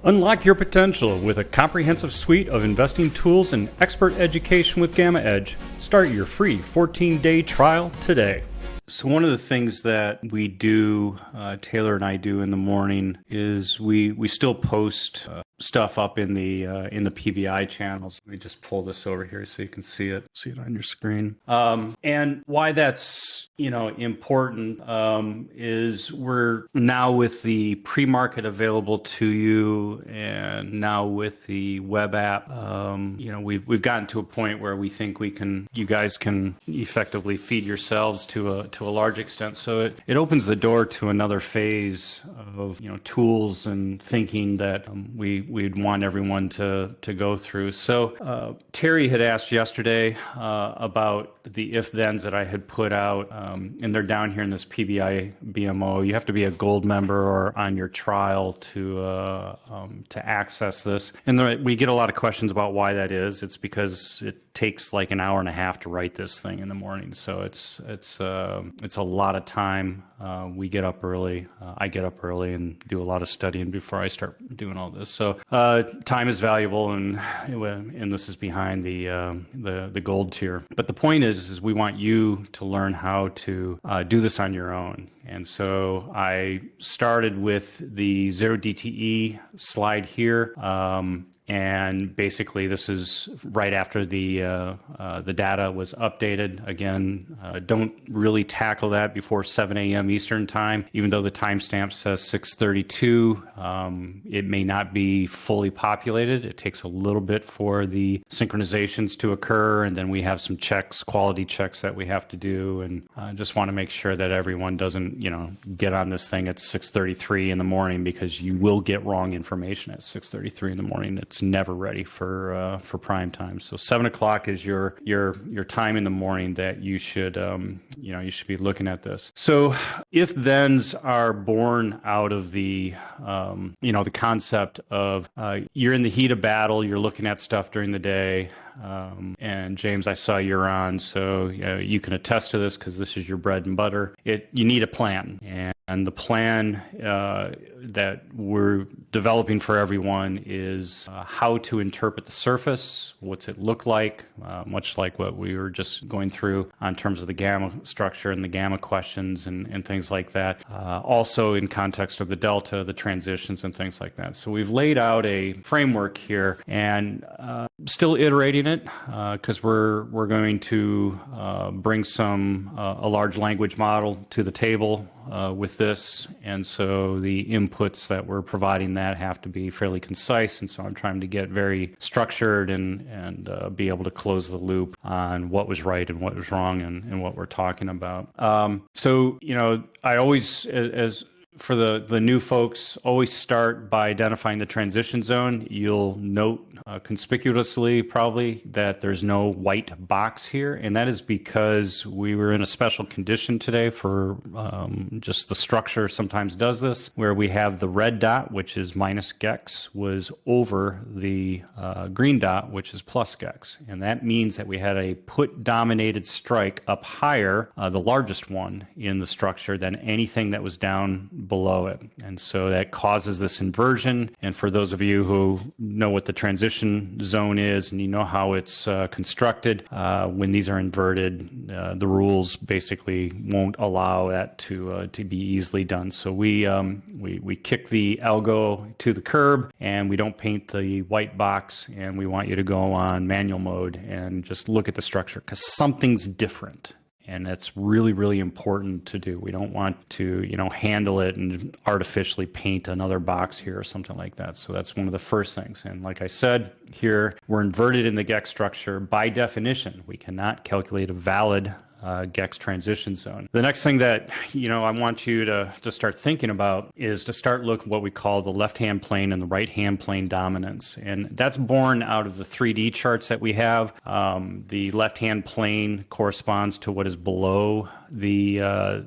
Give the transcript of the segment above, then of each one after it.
Unlock your potential with a comprehensive suite of investing tools and expert education with GammaEdge. Start your free 14-day trial today. So one of the things that we do, Taylor and I do in the morning, is we still post stuff up in the PBI channels. Let me just pull this over here so you can see it on your screen. And why that's important is we're now with the pre-market available to you, and now with the web app, we've gotten to a point where we think you guys can effectively feed yourselves to a large extent. So it opens the door to another phase of tools and thinking that we'd want everyone to go through. So Terry had asked yesterday about the if-thens that I had put out, and they're down here in this PBI BMO. You have to be a gold member or on your trial to access this. And we get a lot of questions about why that is. It's because it takes like an hour and a half to write this thing in the morning. So it's a lot of time. We get up early. I get up early and do a lot of studying before I start doing all this. So time is valuable, and this is behind the gold tier. But the point is we want you to learn how to do this on your own. And so I started with the 0DTE slide here. And basically, this is right after the data was updated. Again, don't really tackle that before 7 a.m. Eastern time, even though the timestamp says 6:32. It may not be fully populated. It takes a little bit for the synchronizations to occur, and then we have some checks, quality checks that we have to do, and just want to make sure that everyone doesn't, get on this thing at 6:33 in the morning, because you will get wrong information at 6:33 in the morning. It's never ready for prime time. So 7 o'clock is your time in the morning that you should you should be looking at this. So if thens are born out of the the concept of you're in the heat of battle, you're looking at stuff during the day. And James, I saw you're on, so you can attest to this because this is your bread and butter. You need a plan, and the plan that we're developing for everyone is how to interpret the surface. What's it look like? Much like what we were just going through in terms of the gamma structure and the gamma questions and things like that. Also in context of the delta, the transitions and things like that. So we've laid out a framework here, and still iterating it because we're going to bring a large language model to the table with this, and so the inputs that we're providing that have to be fairly concise, and so I'm trying to get very structured and be able to close the loop on what was right and what was wrong and what we're talking about. So I always, as for the new folks, always start by identifying the transition zone. You'll note conspicuously probably that there's no white box here, and that is because we were in a special condition today for just the structure sometimes does this, where we have the red dot, which is minus GEX, was over the green dot, which is plus GEX. And that means that we had a put-dominated strike up higher, the largest one in the structure, than anything that was down below it. And so that causes this inversion. And for those of you who know what the transition zone is and you know how it's constructed, when these are inverted, the rules basically won't allow that to be easily done. So we kick the algo to the curb, and we don't paint the white box, and we want you to go on manual mode and just look at the structure, because something's different. And that's really, really important to do. We don't want to, handle it and artificially paint another box here or something like that. So that's one of the first things. And like I said, here we're inverted in the GEX structure. By definition, we cannot calculate a valid GEX transition zone. The next thing that I want you to start thinking about is to start looking what we call the left-hand plane and the right-hand plane dominance, and that's born out of the 3D charts that we have. The left-hand plane corresponds to what is below the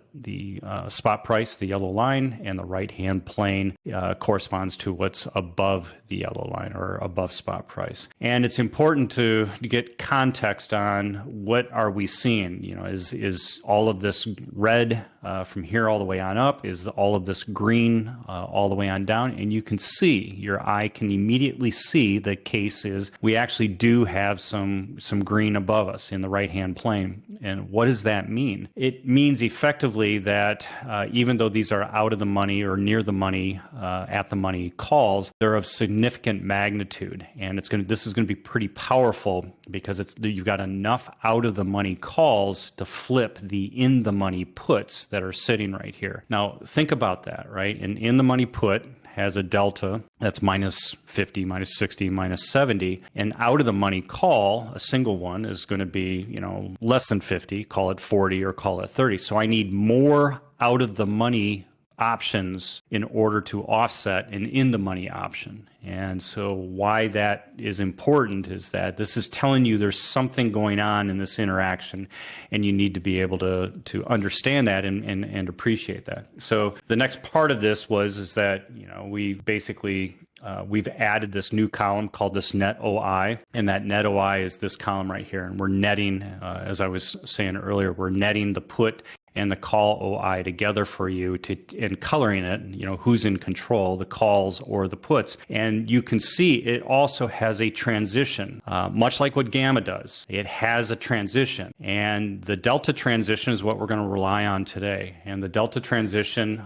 spot price, the yellow line, and the right-hand plane corresponds to what's above the yellow line or above spot price. And it's important to get context on what are we seeing. You know, is all of this red from here all the way on up? Is all of this green all the way on down? And you can see, your eye can immediately see the case is we actually do have some green above us in the right-hand plane. And what does that mean? It means effectively that even though these are out of the money or near the money, at the money calls, they're of significant magnitude. And this is going to be pretty powerful because you've got enough out of the money calls to flip the in the money puts that are sitting right here. Now, think about that, right? An in the money put has a delta that's minus 50, minus 60, minus 70. And out of the money call, a single one is going to be, less than 50, call it 40 or call it 30. So I need more out of the money options in order to offset an in the money option. And so why that is important is that this is telling you there's something going on in this interaction, and you need to be able to understand that and appreciate that. So the next part of this is that we basically we've added this new column called this net OI, and that net OI is this column right here. And we're netting, as I was saying earlier, we're netting the put and the call OI together for you and coloring it, who's in control, the calls or the puts. And you can see it also has a transition, much like what Gamma does. It has a transition, and the delta transition is what we're going to rely on today. And the delta transition,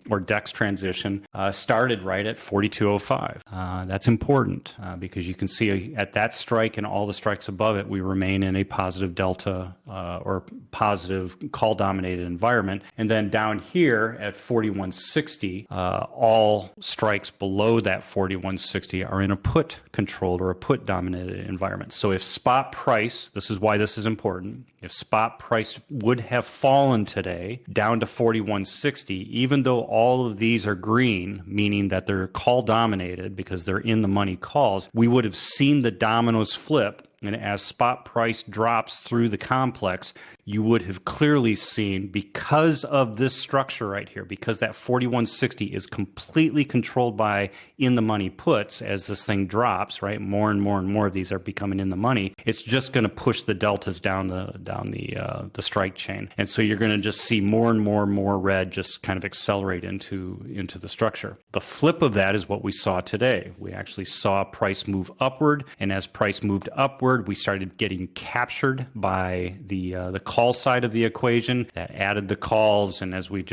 or DEX transition, started right at 4205. That's important because you can see at that strike and all the strikes above it, we remain in a positive delta or positive call dominated environment. And then down here at 4160, all strikes below that 4160 are in a put controlled or a put dominated environment. So if spot price, this is why this is important, if spot price would have fallen today down to 4160, even though all of these are green, meaning that they're call dominated because they're in the money calls, we would have seen the dominoes flip. And as spot price drops through the complex, you would have clearly seen, because of this structure right here, because that 4160 is completely controlled by in the money puts, as this thing drops, right? More and more and more of these are becoming in the money. It's just going to push the deltas down the strike chain. And so you're going to just see more and more and more red just kind of accelerate into the structure. The flip of that is what we saw today. We actually saw price move upward, and as price moved upward, we started getting captured by the call side of the equation. That added the calls, and as we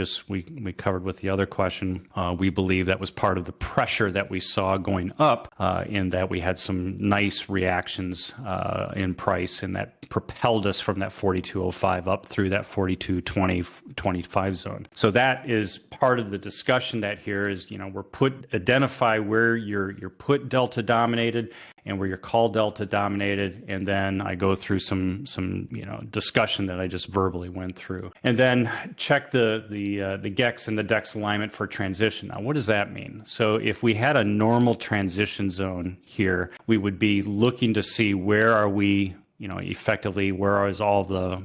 covered with the other question, we believe that was part of the pressure that we saw going up, in that we had some nice reactions in price, and that propelled us from that 4205 up through that 4220-25 zone. So that is part of the discussion that here is, identify where your put delta dominated and where your call delta dominated, and then I go through some discussion that I just verbally went through, and then check the GEX and the DEX alignment for transition. Now, what does that mean? So if we had a normal transition zone here, we would be looking to see where are we. Effectively, where is all the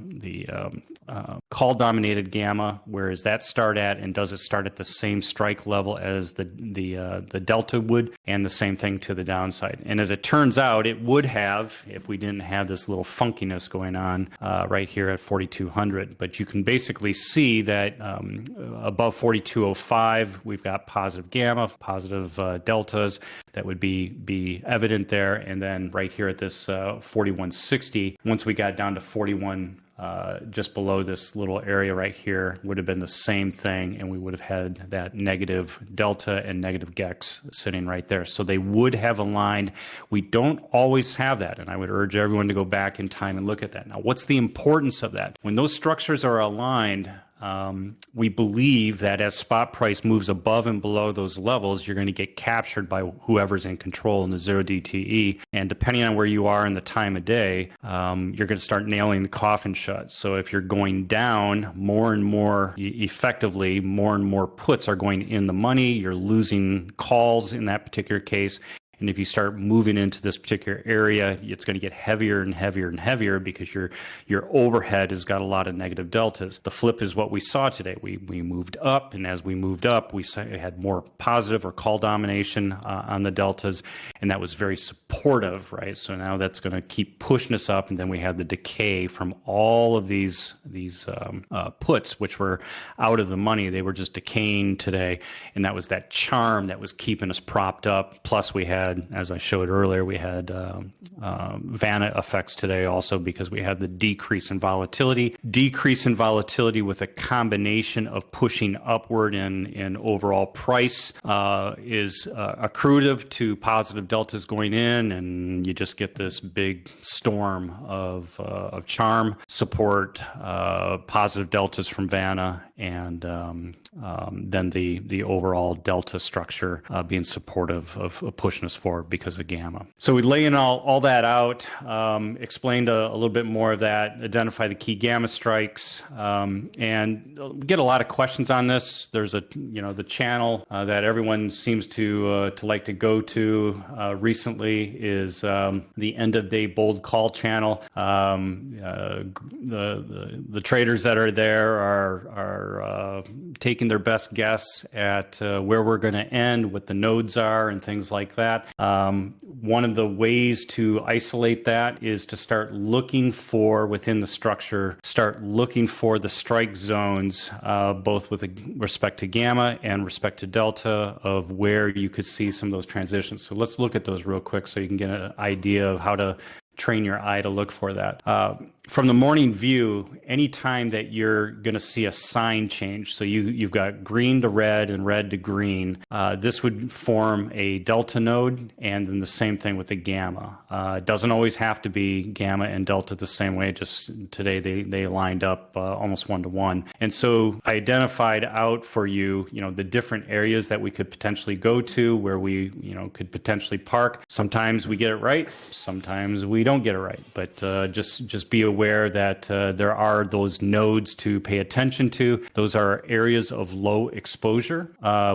call dominated gamma? Where does that start at, and does it start at the same strike level as the delta would, and the same thing to the downside? And as it turns out, it would have if we didn't have this little funkiness going on right here at 4200. But you can basically see that above 4205, we've got positive gamma, positive deltas that would be evident there, and then right here at this 4160. Once we got down to 41, just below this little area right here, would have been the same thing, and we would have had that negative delta and negative GEX sitting right there. So they would have aligned. We don't always have that, and I would urge everyone to go back in time and look at that. Now, what's the importance of that? When those structures are aligned, we believe that as spot price moves above and below those levels, you're going to get captured by whoever's in control in the 0 DTE. And depending on where you are in the time of day, you're going to start nailing the coffin shut. So if you're going down, more and more effectively, more and more puts are going in the money. You're losing calls in that particular case. And if you start moving into this particular area, it's going to get heavier and heavier and heavier because your overhead has got a lot of negative deltas. The flip is what we saw today. We moved up, and as we moved up, we had more positive or call domination on the deltas, and that was very supportive, right? So now that's going to keep pushing us up, and then we had the decay from all of these puts, which were out of the money. They were just decaying today, and that was that charm that was keeping us propped up. Plus, we had, as I showed earlier, we had Vanna effects today also because we had the decrease in volatility. Decrease in volatility with a combination of pushing upward in overall price is accretive to positive deltas going in, and you just get this big storm of charm support, positive deltas from Vanna, and then the overall delta structure being supportive of pushing us forward because of gamma. So we lay in all that out, explained a little bit more of that, identify the key gamma strikes, and we get a lot of questions on this. There's the channel that everyone seems to like to go to recently is the end of day bold call channel. The traders that are there are taking their best guess at where we're going to end, what the nodes are, and things like that. One of the ways to isolate that is to start looking for, within the structure, start looking for the strike zones, both with respect to gamma and respect to delta, of where you could see some of those transitions. So let's look at those real quick so you can get an idea of how to train your eye to look for that. From the morning view, anytime that you're going to see a sign change, so you've got green to red and red to green, this would form a delta node, and then the same thing with the gamma. It doesn't always have to be gamma and delta the same way. Just today they lined up almost 1-to-1. And so I identified out for you, the different areas that we could potentially go to where we, could potentially park. Sometimes we get it right, sometimes we don't get it right, but just be aware that there are those nodes to pay attention to. Those are areas of low exposure.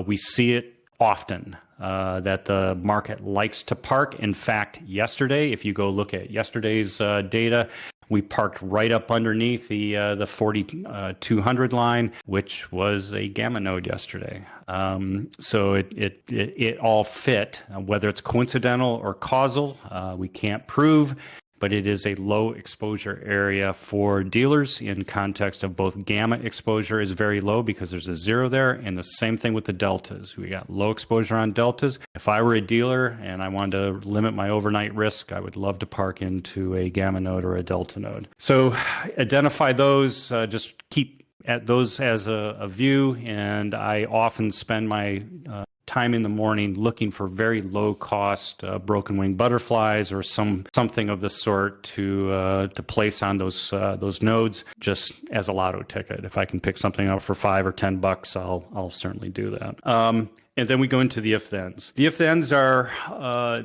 We see it often that the market likes to park. In fact, yesterday, if you go look at yesterday's data, we parked right up underneath the 4200 line, which was a gamma node yesterday. So it all fit. Whether it's coincidental or causal, we can't prove, but it is a low exposure area for dealers in context of both gamma exposure is very low because there's a zero there, and the same thing with the deltas. We got low exposure on deltas. If I were a dealer and I wanted to limit my overnight risk, I would love to park into a gamma node or a delta node. So identify those, just keep at those as a view, and I often spend my time in the morning looking for very low cost broken wing butterflies or something of the sort to place on those nodes, just as a lotto ticket. If I can pick something up for $5 or $10, I'll certainly do that. And then we go into the if-thens. The if-thens are,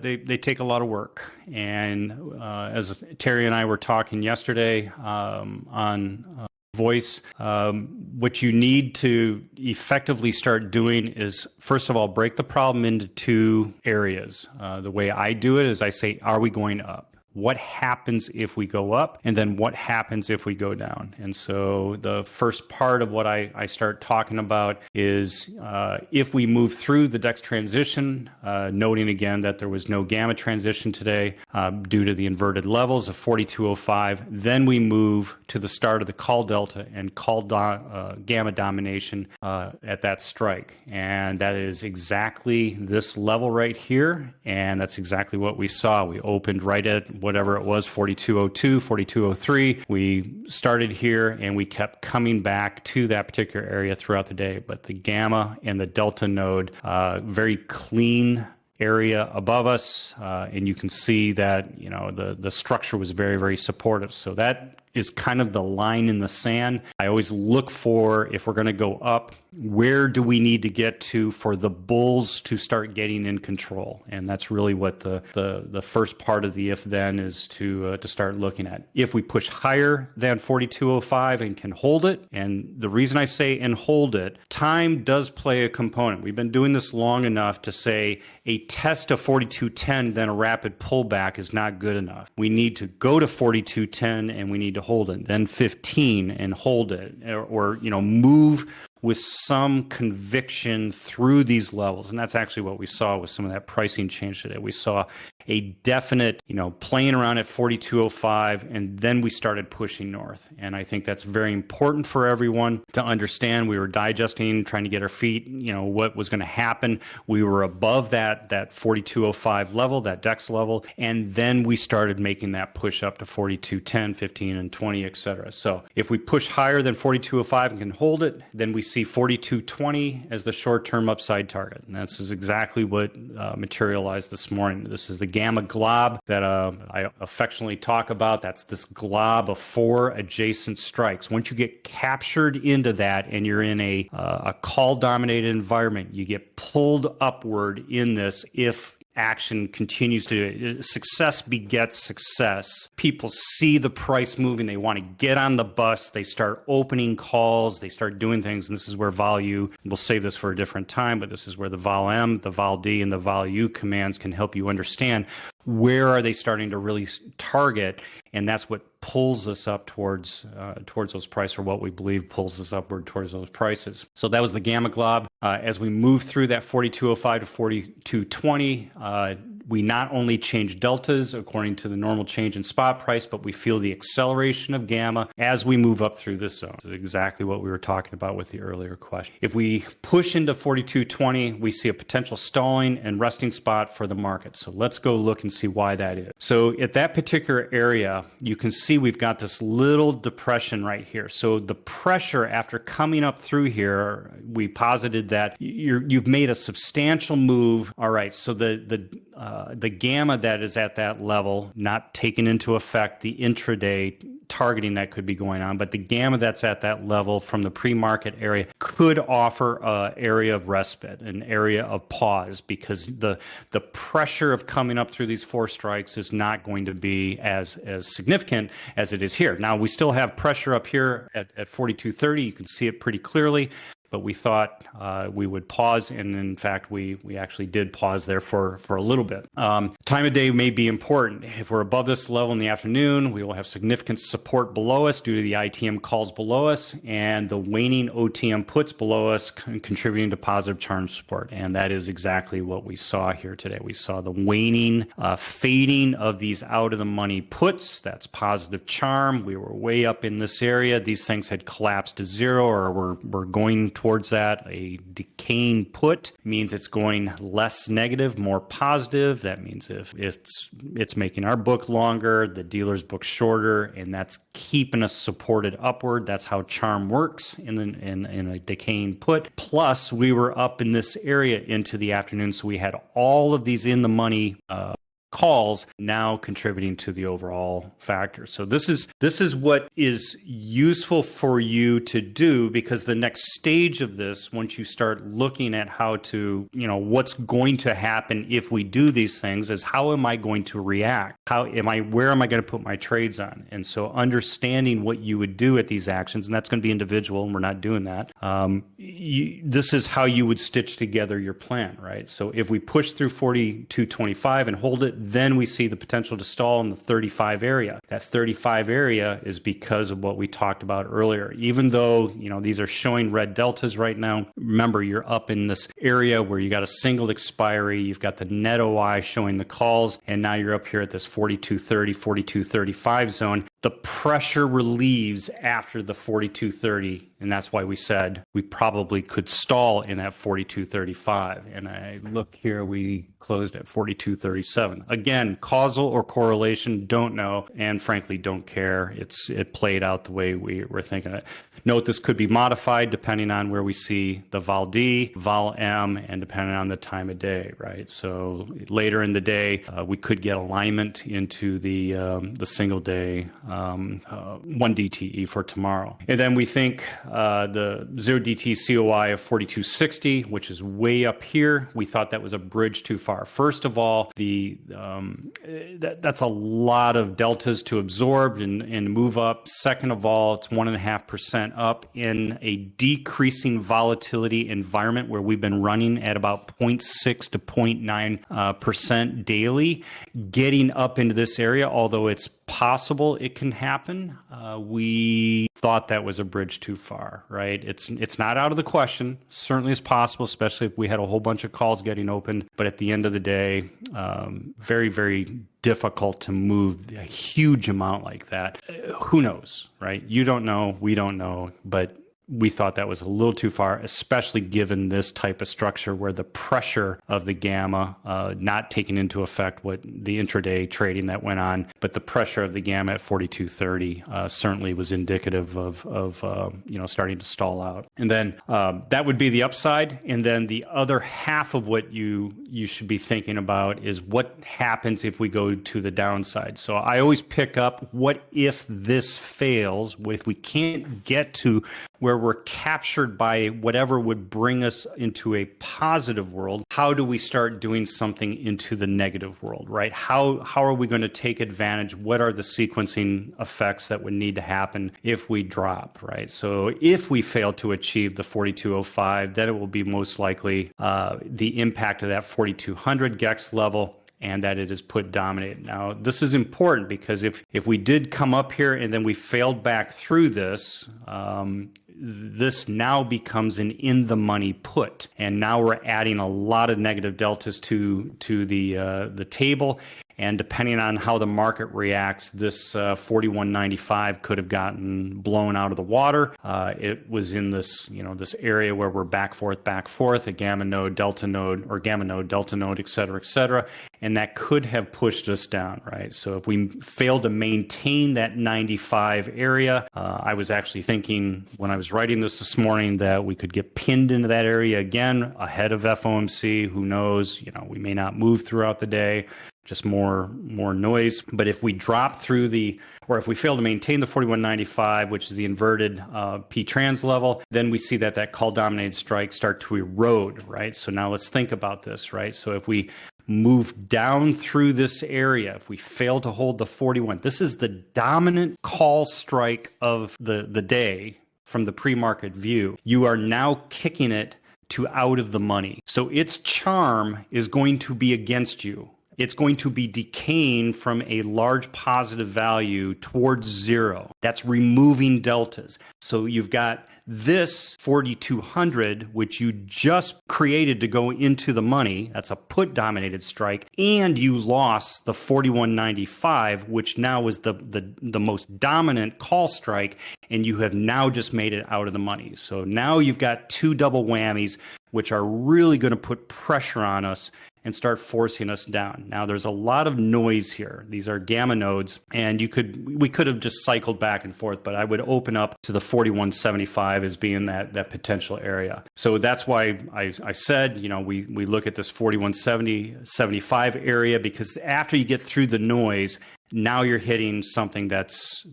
they take a lot of work. And as Terry and I were talking yesterday on voice, what you need to effectively start doing is, first of all, break the problem into two areas. The way I do it is I say, are we going up? What happens if we go up? And then what happens if we go down? And so the first part of what I start talking about is if we move through the DEX transition, noting again that there was no gamma transition today due to the inverted levels of 4205, then we move to the start of the call delta and call gamma domination at that strike. And that is exactly this level right here. And that's exactly what we saw. We opened right at whatever it was, 4202, 4203. We started here and we kept coming back to that particular area throughout the day. But the gamma and the delta node, very clean area above us, and you can see that the structure was very, very supportive. So that is kind of the line in the sand. I always look for, if we're going to go up, where do we need to get to for the bulls to start getting in control? And that's really what the first part of the if then is to start looking at. If we push higher than 4205 and can hold it, and the reason I say and hold it, time does play a component. We've been doing this long enough to say a test of 4210 then a rapid pullback is not good enough. We need to go to 4210 and we need to hold it, then 15 and hold it, or move with some conviction through these levels. And that's actually what we saw with some of that pricing change today. We saw a definite, playing around at 4205, and then we started pushing north. And I think that's very important for everyone to understand. We were digesting, trying to get our feet, what was going to happen. We were above that 4205 level, that DEX level, and then we started making that push up to 4210, 15, and 20, et cetera. So if we push higher than 4205 and can hold it, then we see 4220 as the short-term upside target. And this is exactly what materialized this morning. This is the Gamma Glob that I affectionately talk about. That's this glob of 4 adjacent strikes. Once you get captured into that and you're in a call-dominated environment, you get pulled upward in this if action continues to, success begets success. People see the price moving, they want to get on the bus, they start opening calls, they start doing things, and this is where value, we'll save this for a different time, but this is where the vol M, the vol D, and the vol U commands can help you understand where are they starting to really target, and that's what pulls us up towards those prices, or what we believe pulls us upward towards those prices. So that was the Gamma Glob. As we move through that 4205 to 4220, we not only change deltas according to the normal change in spot price, but we feel the acceleration of gamma as we move up through this zone. This is exactly what we were talking about with the earlier question. If we push into 4220, we see a potential stalling and resting spot for the market. So let's go look and see why that is. So at that particular area, you can see we've got this little depression right here. So the pressure after coming up through here, we posited that you've made a substantial move. All right, so the gamma that is at that level, not taking into effect the intraday targeting that could be going on, but the gamma that's at that level from the pre-market area could offer an area of respite, an area of pause, because the pressure of coming up through these 4 strikes is not going to be as significant as it is here. Now, we still have pressure up here at 4230. You can see it pretty clearly. But we thought we would pause, and in fact, we actually did pause there for a little bit. Time of day may be important. If we're above this level in the afternoon, we will have significant support below us due to the ITM calls below us and the waning OTM puts below us, contributing to positive charm support. And that is exactly what we saw here today. We saw the waning, fading of these out-of-the-money puts. That's positive charm. We were way up in this area. These things had collapsed to zero, or were going towards that. A decaying put means it's going less negative, more positive. That means if it's making our book longer, the dealer's book shorter, and that's keeping us supported upward. That's how charm works in a decaying put. Plus, we were up in this area into the afternoon, so we had all of these in the money calls now contributing to the overall factor. So this is what is useful for you to do, because the next stage of this, once you start looking at how to, what's going to happen if we do these things, is how am I going to react? Where am I going to put my trades on? And so understanding what you would do at these actions, and that's going to be individual, and we're not doing that. This is how you would stitch together your plan, right? So if we push through 42.25 and hold it, then we see the potential to stall in the 35 area. That 35 area is because of what we talked about earlier. Even though, these are showing red deltas right now, remember, you're up in this area where you got a single expiry, you've got the net OI showing the calls, and now you're up here at this 42.30, 42.35 zone. The pressure relieves after the 42.30, and that's why we said we probably could stall in that 42.35. And I look here, we closed at 42.37. Again, causal or correlation, don't know, and frankly, don't care. It played out the way we were thinking it. Note this could be modified depending on where we see the vol D, vol M, and depending on the time of day, right? So later in the day, we could get alignment into the single day 1 DTE for tomorrow. And then we think the 0 DT COI of 4260, which is way up here, we thought that was a bridge too far. First of all, that's a lot of deltas to absorb and move up. Second of all, it's 1.5% up in a decreasing volatility environment where we've been running at about 0.6 to 0.9% daily. Getting up into this area, although it's possible it can happen, we thought that was a bridge too far, right? It's not out of the question. Certainly is possible, especially if we had a whole bunch of calls getting opened. But at the end of the day, very, very difficult to move a huge amount like that. Who knows, right? You don't know, we don't know, but we thought that was a little too far, especially given this type of structure where the pressure of the gamma, not taking into effect what the intraday trading that went on, but the pressure of the gamma at 4230 certainly was indicative of starting to stall out. And then that would be the upside. And then the other half of what you should be thinking about is what happens if we go to the downside. So I always pick up, what if this fails? What if we can't get to where we're captured by whatever would bring us into a positive world? How do we start doing something into the negative world, right? How are we going to take advantage? What are the sequencing effects that would need to happen if we drop, right? So if we fail to achieve the 4205, then it will be most likely the impact of that 4200 GEX level, and that it is put dominated. Now, this is important because if we did come up here and then we failed back through this, this now becomes an in-the-money put. And now we're adding a lot of negative deltas to the table. And depending on how the market reacts, this 4195 could have gotten blown out of the water. It was in this, this area where we're back forth, a gamma node, delta node, or gamma node, delta node, et cetera, and that could have pushed us down, right? So if we fail to maintain that 95 area, I was actually thinking when I was writing this morning that we could get pinned into that area again ahead of FOMC. Who knows? We may not move throughout the day. Just more noise. But if we drop through if we fail to maintain the 4195, which is the inverted P-trans level, then we see that call dominated strike start to erode, right? So now let's think about this, right? So if we move down through this area, if we fail to hold the 41, this is the dominant call strike of the day from the pre-market view. You are now kicking it to out of the money. So its charm is going to be against you. It's going to be decaying from a large positive value towards zero. That's removing deltas. So you've got this 4200, which you just created to go into the money. That's a put dominated strike. And you lost the 4195, which now is the most dominant call strike. And you have now just made it out of the money. So now you've got two double whammies, which are really going to put pressure on us and start forcing us down. Now, there's a lot of noise here. These are gamma nodes, and we could have just cycled back and forth, but I would open up to the 4175 as being that potential area. So that's why I said, we look at this 4175 area, because after you get through the noise, now you're hitting something that's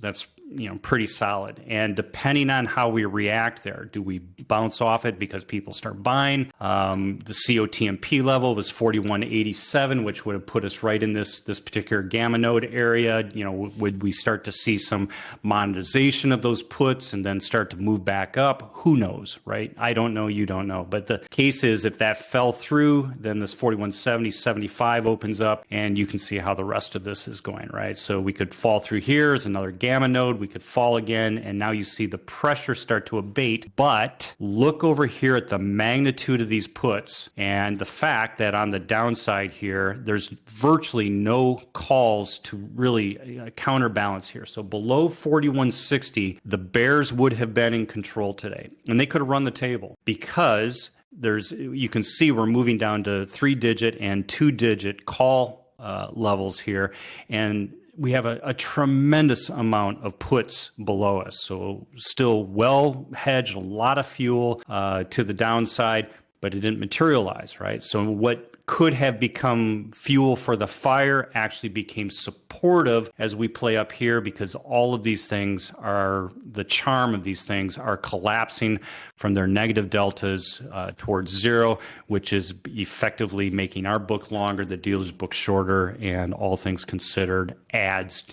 pretty solid. And depending on how we react there, do we bounce off it because people start buying? The COTMP level was 4187, which would have put us right in this particular gamma node area. Would we start to see some monetization of those puts and then start to move back up? Who knows, right? I don't know, you don't know. But the case is, if that fell through, then this 4170, 75 opens up, and you can see how the rest of this is going, right? So we could fall through here as another gamma node. We could fall again, and now you see the pressure start to abate. But look over here at the magnitude of these puts and the fact that on the downside here, there's virtually no calls to really counterbalance here. So below 4160, the bears would have been in control today, and they could have run the table, because you can see we're moving down to 3-digit and 2-digit call levels here, and we have a tremendous amount of puts below us. So still well hedged, a lot of fuel to the downside, but it didn't materialize, right? So what could have become fuel for the fire actually became supportive as we play up here, because all of these things are, the charm of these things are collapsing from their negative deltas towards zero, which is effectively making our book longer, the dealer's book shorter, and all things considered adds,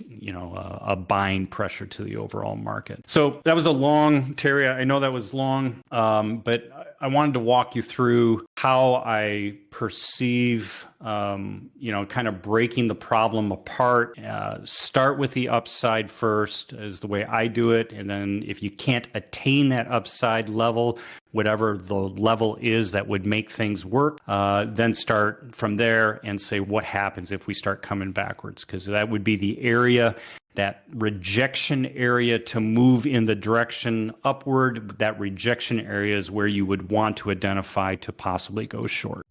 a buying pressure to the overall market. So that was a long, Terry, I know that was long, but I wanted to walk you through how I perceive, kind of breaking the problem apart. Start with the upside first is the way I do it. And then if you can't attain that upside level, whatever the level is that would make things work, then start from there and say what happens if we start coming backwards, because that would be the area, that rejection area to move in the direction upward. That rejection area is where you would want to identify to possibly go short.